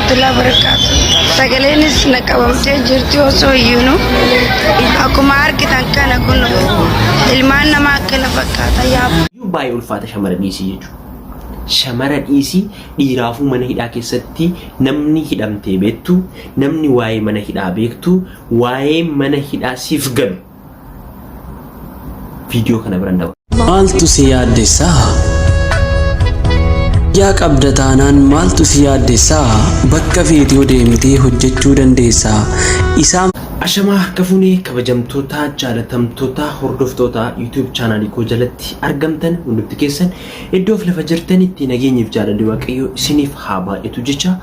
warahmatullahi wabarakatuh. Sagalenis naqabamtee jirti osoo iyyuu akkuma argitan kana kun ilmaan namaa kana fakkaata yaa'u. Baay'ee ulfaata shamara dhiisii jechuudha. Shamara dhiisii dhiiraafuu mana hidhaa keessatti namni hidhamtee beektu, namni waa'ee mana hidhaa beektu, waa'ee mana hidhaa siif galu. Viidiyoo kana biraan dabalu. Maaltu si yaaddessaa? Yaa qabda taanaan maaltu si yaaddessaa? Bakka viidiyoo deemtee hojjechuu dandeessaa. Isaan Ashamaa harka fuunee kabajamtoota jaalatamtoota hordoftoota YouTube chaanaalii koo jalatti argamtan hundumti keessan iddoo lafa jirtanitti nageenyiif jaalalli waaqayyoo isiniif haa baay'atu jecha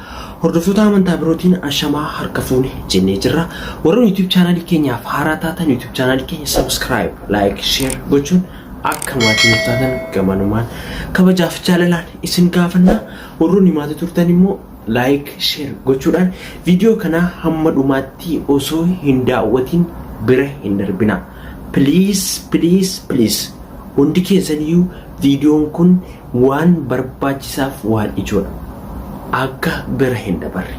hordoftoota amantaa birootiin ashamaa harka fuunee jennee jirra. Warra YouTube chaanaalii keenyaaf haaraa taatan YouTube chaanaalii keenya subscribe, like, share gochuun akka maatiin taatan gamanumaan kabajaaf jaalalaan isin gaafanna. Warroonni maatii turtan immoo like, share gochuudhaan viidiyoo kana hamma dhumaatti osoo hin daawwatin bira hin darbina. Please hundi keessaniyyuu viidiyoon kun waan barbaachisaaf waan ijoodha. Akka bira hin dabarre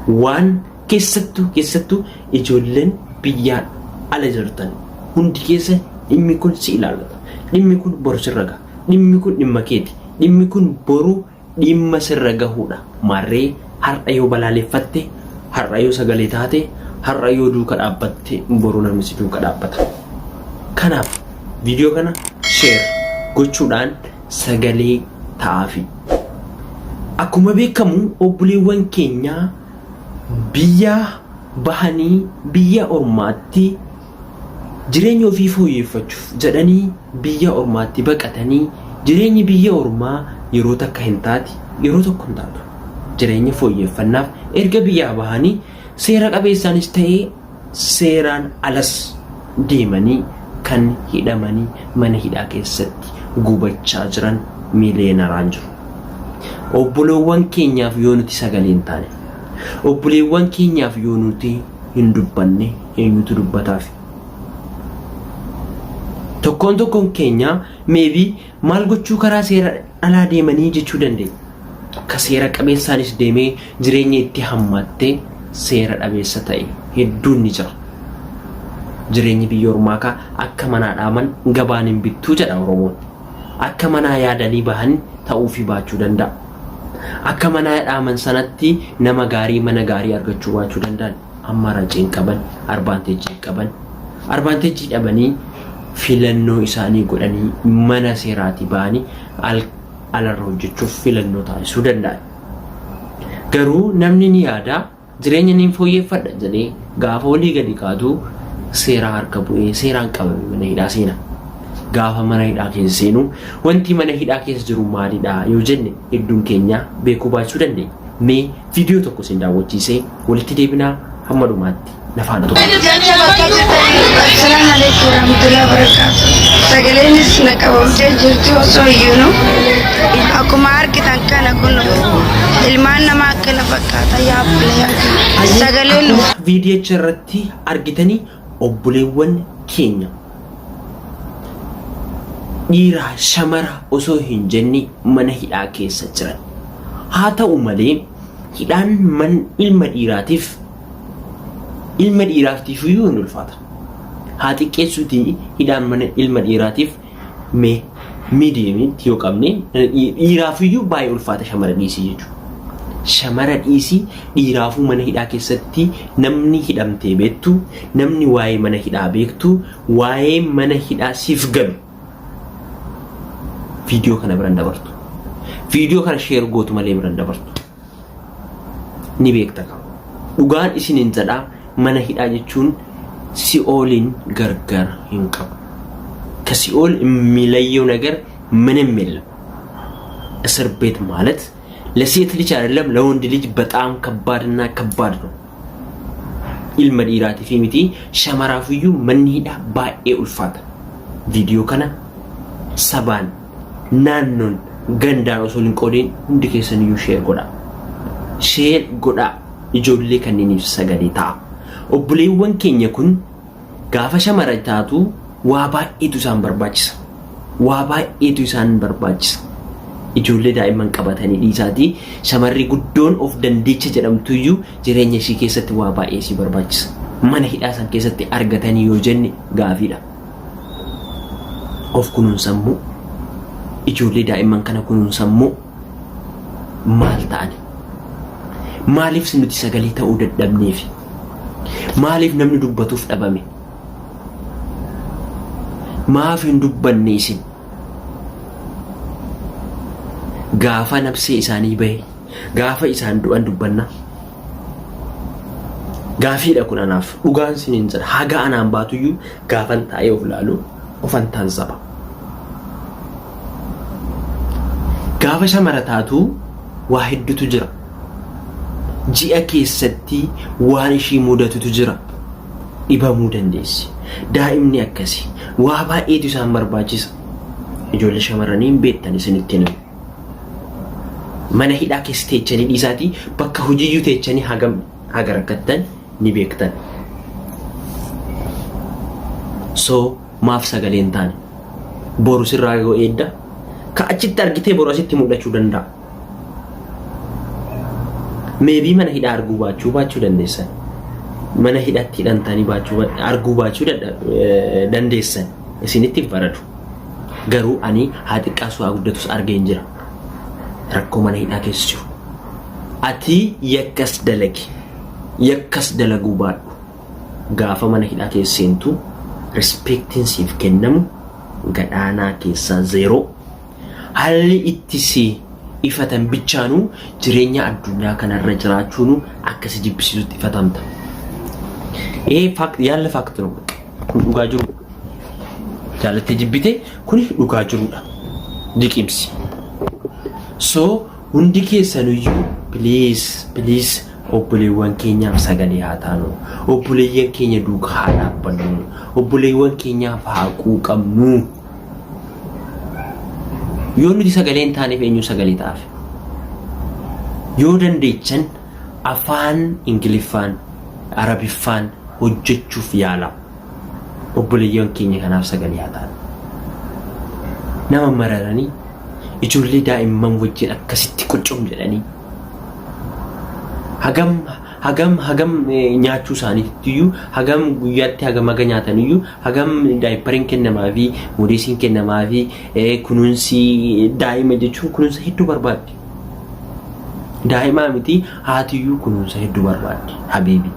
waan keessattuu ijoolleen biyyaan ala jirtan hundi keessa dhimmi kun si ilaallata. Dhimmi kun boru sirra gaha. Dhimmi kun dhimma keeti. Dhimmi kun boru dhimma sirra gahuudha. Marree har'a yoo balaaleffatte, har'a yoo sagalee taate, har'a yoo duuka dhaabbatte boru namni si duuka dhaabbata. Kanaaf viidiyoo kana share gochuudhaan sagalee ta'aafi. Akkuma beekamu obboleewwan keenya biyya bahanii biyya ormaatti jireenya ofii fooyyeffachuuf jedhanii biyya ormaatti baqatanii jireenyi biyya ormaa yeroo takka hin taati yeroo tokko hin taatu. Jireenya fooyyeffannaaf erga biyyaa bahanii seera qabeessaanis ta'ee seeraan alas deemanii kan hidhamanii mana hidhaa keessatti gubachaa jiran miileenaraan jiru. Obboleewwan keenyaaf yoo nuti sagalee hin taane, obboleewwan keenyaaf yoo nuti hin dubbanne eenyutu dubbataaf? Tokkoon keenya maybe maal gochuu karaa seera alaa deemanii jechuu dandeenya. Ka seera qabeessaanis deemee jireenya itti hammaattee seera dhabeessa ta'e hedduun ni jira. Jireenyi biyya ormaa akka manaa dhaaman gabaan hin bittuu jedha Oromoon. Akka manaa yaadanii bahan ta'uu fi baachuu danda'a. Akka manaa dhaaman sanatti nama gaarii mana gaarii argachuu baachuu danda'an amma raceen qaban, advaanteejii qaban, advaanteejii dhabanii filannoo isaanii godhanii mana seeraatii bahanii alarra hojjechuuf filannoo taasisuu danda'an. Garuu namni ni yaada jireenya ni fooyyeffadha jedhee gaafa walii gadi qaatu seera harka bu'ee seeraan qabame mana hidhaa seena. Gaafa mana hidhaa keessa seenu wanti mana hidhaa keessa jiru maalidha yoo jenne hedduun keenya beekuu baachuu dandeenya. Mee viidiyoo tokko isin daawwachiisee walitti deebinaa hamma dhumaatti nafaan tokko. Assalamu alaikum warahmatullahi wabarakatuh. Sagalenis naqabamtee jirti osoo iyyuu akkuma argitan kana kun ilmaan namaa kana fakkaata yaa'u. Sagaleen viidiyoo irratti argitanii obboleewwan keenya dhiira shamara osoo hin jenni mana hidhaa keessa jiran. Haa ta'u malee hidhaan ilma dhiiraatiif iyyuu hin ulfaata. Haa xiqqeessuutii hidhaan mana ilma dhiiraatiif miidiyeemitti yoo qabne dhiiraaf iyyuu baay'ee ulfaata shamara dhiisii jechuudha. Shamara dhiisii dhiiraafuu mana hidhaa keessatti namni hidhamtee beektu, namni waa'ee mana hidhaa beektu, waa'ee mana hidhaa siif galu. Viidiyoo kana biraan dabartu. Viidiyoo kana share gootu malee biraan dabartu. Ni beekta qaba. Dhugaan isiniin jedhaa mana hidhaa jechuun ሲኦልን ገርገር ይንቀብ ከሲኦል የሚለየው ነገር ምንም የለም። እስር ቤት ማለት ለሴት ልጅ አይደለም ለወንድ ልጅ በጣም ከባድና ከባድ ነው። ኢልመ ዲራቲ ፊሚቲ ሸመራፍዩ መንሂዳ ባኤ ኡልፋታ ቪዲዮ ከና ሰባን ናኖን ገንዳን ኦሶልን ቆዴን ሁንዲ ኬሰን ዩ ሼር ጎዳ ijoollee kanneenif sagalee ta'a. Obboleewwan keenya kun gaafa shamara taatu waa baay'eetu isaan barbaachisa. ijoollee daa'imman qabatanii dhiisaatii shamarri guddoon of dandeecha jedhamtuyyuu jireenya ishii keessatti waa baay'ee si barbaachisa. Mana hidhaa san keessatti argatanii yoo jenne gaafiidha. Of kunuunsammoo ijoollee daa'imman kana kunuunsammoo maal ta'ani? Maaliif nuti sagalee ta'uu dadhabneef? Maaliif namni dubbatuuf dhabame? Maaf hin dubbanne isin? Gaafa nabsee isaanii bahe, gaafa isaan du'an dubbanna. Gaafiidha kun anaaf dhugaan siniin jira. Haga anaan baatuyyuu gaafan taa'ee of laalu ofan taansaba. Gaafa shamara taatu waa hedduutu jira. Ji'a keessatti waan ishii mudatutu jira. Dhibamuu dandeessi. Daa'imni akkasi waa baay'eetu isaan barbaachisa. Ijoollee shamarraniin beektan isinitti himu. Mana hidhaa keessa teechanii dhiisaatii bakka hojiiyyuu teechanii hagam haga rakkattan ni beektan. So maaf sagaleen taane boru sirraa yoo eedda ka achitti argitee boru asitti mul'achuu danda'a. Maybe mana hidhaa arguu baachuu dandeessan. Mana hidhaatti hidhantanii arguu baachuu dandeessan isinitti faradu. Garuu ani haa xiqqaasu haa guddatus argee hin jira. Rakkoo mana hidhaa keessa jiru. Ati yakkas dalaguu baadhu. Gaafa mana hidhaa keessa seentu respectiin siif kennamu gadhaanaa keessaa 0. Haalli itti si ifatan bichaanuu jireenya addunyaa kanarra jiraachuun akkasi jibbisiisutti ifatamta. Yaalla faakti nu kun dhugaa jiru. Jaalattee jibbite kun dhugaa jirudha. Diqimsi. So hundi keessanuyyuu please obboleewwan keenyaaf sagalee haa taanu. Obboleeyyan keenya duukaa haa dhaabbannu. Obboleewwan keenyaaf haa quuqamnu. Yoo nuti sagalee hin taaneef eenyu sagalee ta'aaf? Yoo dandeechan afaan Ingiliffaan, Arabiffaan hojjechuuf yaala. Obboleeyyan keenya kanaaf sagalee haa taanu. Nama mararanii ijoollee daa'imman wajjin akkasitti quccum jedhanii hagam nyaachuu isaaniittiyuu hagam guyyaatti hagam haga nyaataniyyuu hagam daayipariin kennamaa fi modeesiin kennamaa fi kunuunsi daa'ima jechuun kunuunsa hedduu barbaaddi. Daa'imaa miti haatiyyuu kunuunsa hedduu barbaaddi habiibi.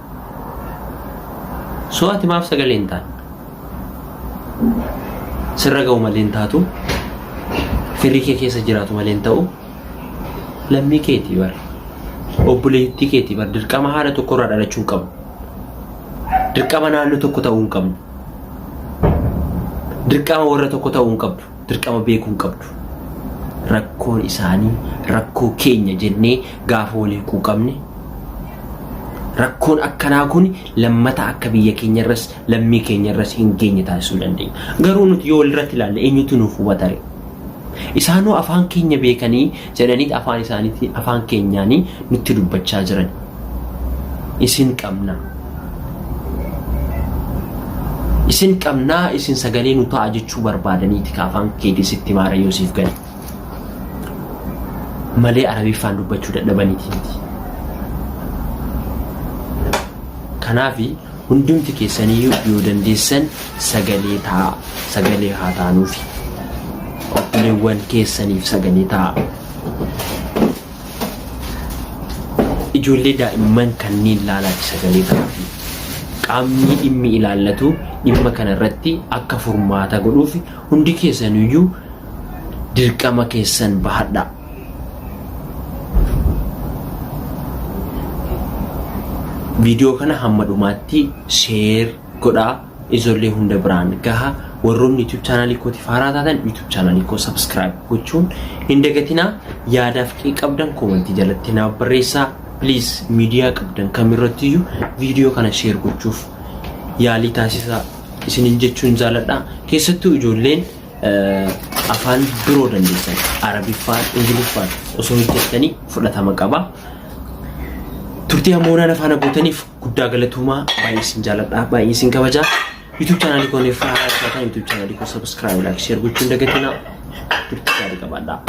So ati maaf sagalee hin taane? Sirra ga'u malee hin taatu. Firri kee keessa jiraatu malee hin ta'u. Lammii keetii bara. Obboleettii keetii bara dirqama haadha tokkorraa dhalachuu hin qabu. Dirqama naannoo tokko ta'uu hin qabnu. Dirqama warra tokko ta'uu hin qabdu. Dirqama beekuu hin qabdu. Rakkoon isaanii rakkoo keenya jennee gaafa walii quuqamne. Rakkoon akkanaa kun lammata akka biyya keenyarras lammii keenyarras hin geenye taasisuu dandeenya. Garuu nuti yoo walirratti ilaalle eenyutu nuuf hubatare? Isaanoo afaan keenya beekanii jedhanii afaan isaaniitti afaan keenyaanii nutti dubbachaa jiran. Isin qabnaa isin sagalee nu ta'a jechuu barbaadaniiti ka afaan keetii sitti maara Yoosiif gani. Malee Arabiffaan dubbachuu dadhabaniiti miti. Kanaafi hundumti keessanii yoo dandeessan sagalee ta'a, sagalee haa taanuufi. Obboleewwan keessaniif sagalee ta'a. Ijoollee daa'imman kanneen laalaati sagalee ta'uufi. Qaamni dhimmi ilaallatu dhimma kanarratti akka furmaata godhuufi hundi keessaniyyuu dirqama keessan bahadha. Video kana hamma dhumaatti share godhaa ijoollee hunda biraan gaha. Warroonni YouTube channel kootiif haaraa taatan YouTube channel koo subscribe gochuun hin dagatinaa. Yaadaaf qii qabdan comment jalatti naaf barreessaa. Please media qabdan kamirrattiyyuu video kana share gochuuf yaalii taasisaa isinin jechuun jaaladha. Keessattuu ijoolleen afaan biroo dandeessan Arabiffaan, Ingiliffaan osoo hojjettanii fudhatama qaba. Turtii ammoonaan afaan abootaniif guddaa galatumaa baay'ee isin jaaladha, baay'ee isin kabajaa. YouTube channel koo neef haaraa taatan YouTube channel koo subscribe, like, share gochuun dagatinaa. Turtii gaarii qabaadhaa.